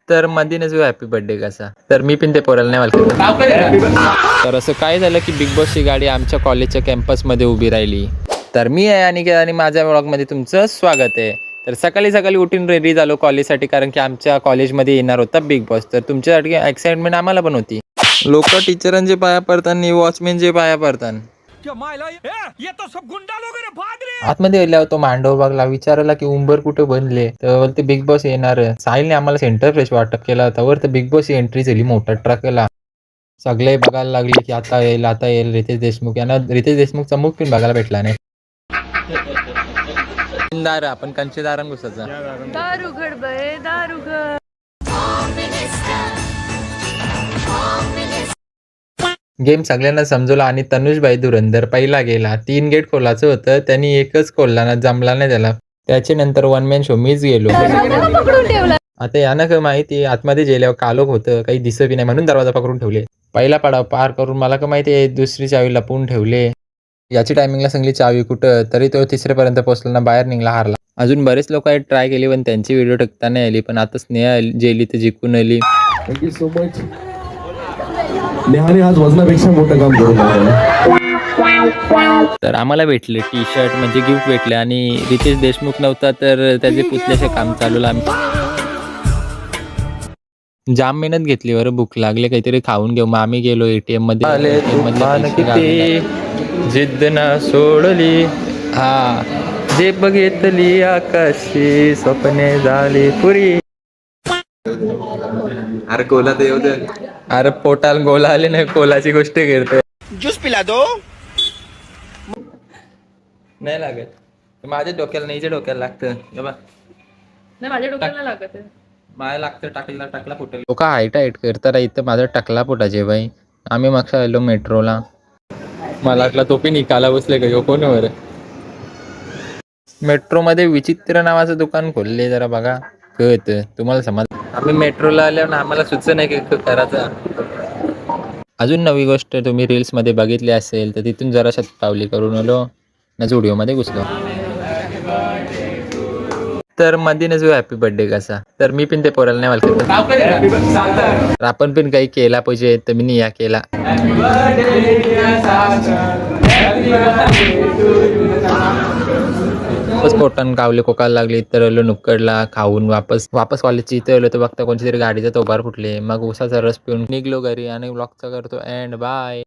तर मधीनच happy birthday कसा तर मी पण ते पोराला नाही वाटत. तर असं काय झालं की बिग बॉसची गाडी आमच्या कॉलेजच्या कॅम्पसमध्ये उभी राहिली. तर मी आहे आणि माझ्या व्लॉगमध्ये तुमचं स्वागत आहे. तर सकाळी सकाळी उठून रेडी झालो कॉलेजसाठी, कारण की आमच्या कॉलेजमध्ये येणार होता बिग बॉस. तर तुमच्यासाठी एक्साइटमेंट आम्हाला पण होती. लोक टीचरांचे पाया पडताना, वॉचमॅनचे पाया पडताना. आतमध्ये गेल्यावर तो मांडव बघला, विचारला की उंबर कुठे बनले, तर ते बिग बॉस येणार. साहिलने आम्हाला सेंटर फ्रेश वाटप केला होता. वर तर बिग बॉस एंट्री झाली मोठा ट्रकला. सगळे बघायला लागले की आता येईल रितेश देशमुख. यांना रितेश देशमुखचा मुख पण बघायला भेटला नाही. दार आपण कंचे दारान घुसायचा. दार उघड बे, दार उघड. गेम सगळ्यांना समजवला आणि तनुषबाई धुरंधर पहिला गेला. 3 गेट खोलायचं होतं, त्यांनी एकच खोलला ना, जमला नाही त्याला. त्याच्या नंतर वन मॅन शो मीच गेलो. आता यानं का माहिती आतमध्ये गेल्यावर कालोख होतं, काही दिसत बी नाही म्हणून दरवाजा पकडून ठेवले. पहिला पडाव पार करून मला का माहिती आहे दुसरी चावी लपवून ठेवले. याची टायमिंगला सांगली चावी कुठं, तरी तो तिसऱ्यापर्यंत पोहोचला ना, बाहेर निघला हारला. अजून बरेच लोक आहेत ट्राय केली पण त्यांची व्हिडिओ टाकता नाही आली. पण आता स्नेहा जेली तर जिंकून आली. Thank you so much. नेहाने आज वजनापेक्षा मोठं काम करून दाखवलं. तर आम्हाला भेटले टी शर्ट म्हणजे गिफ्ट भेटले. आणि रितेश देशमुख नव्हता तर त्याचे पुतल्याचे काम चालू. आम्ही जाम मेहनत घेतली, बरं भूक लागले काहीतरी खाऊन घेऊ. मग आम्ही गेलो एटीएम मध्ये. जिद्द ना सोडली हा, जे बघितली आकाशी स्वप्ने झाली पुरी. अरे कोला तर येऊ दे. अरे पोटाला गोला आले नाही, कोलाची गोष्ट करतोय. ज्यूस पिला दो. नाही लागत माझ्या डोक्याला, नाही डोक्याला लागतं. नाही माझ्या डोक्याला लागत आहे. माझ्या लागतं टाकला फुटेल. लोक हाईट करतात इथं, माझं टकला फुटायचे बाई. आम्ही मागच्या आलो मेट्रोला. मला वाटलं तो पण निकाला बसले का कोणवर. मेट्रोमध्ये विचित्र नावाचं दुकान खोलले, जरा बघा कळत तुम्हाला समज. आम्ही मेट्रोला आल्यावर आम्हाला सुचत नाही की करायचं. अजून नवी गोष्ट तुम्ही रील्समध्ये बघितली असेल तर तिथून जरा शतपावली करून आलो ना, झुडिओमध्ये घुसलो. तर मधीनच हॅपी बर्थडे कसा तर मी पण ते पोराला नाही वाटत. आपण पण काही केला पाहिजे तर मी या केला. पोटान कावले कोकायला लागले तर आलो नुक्कडला खाऊन वापस कॉलेजची इथे आलो तर बघता कोणती तरी गाडीचा तोबार फुटले. मग उसाचा रस पिऊन निघलो घरी आणि ब्लॉगचा करतो एंड बाय.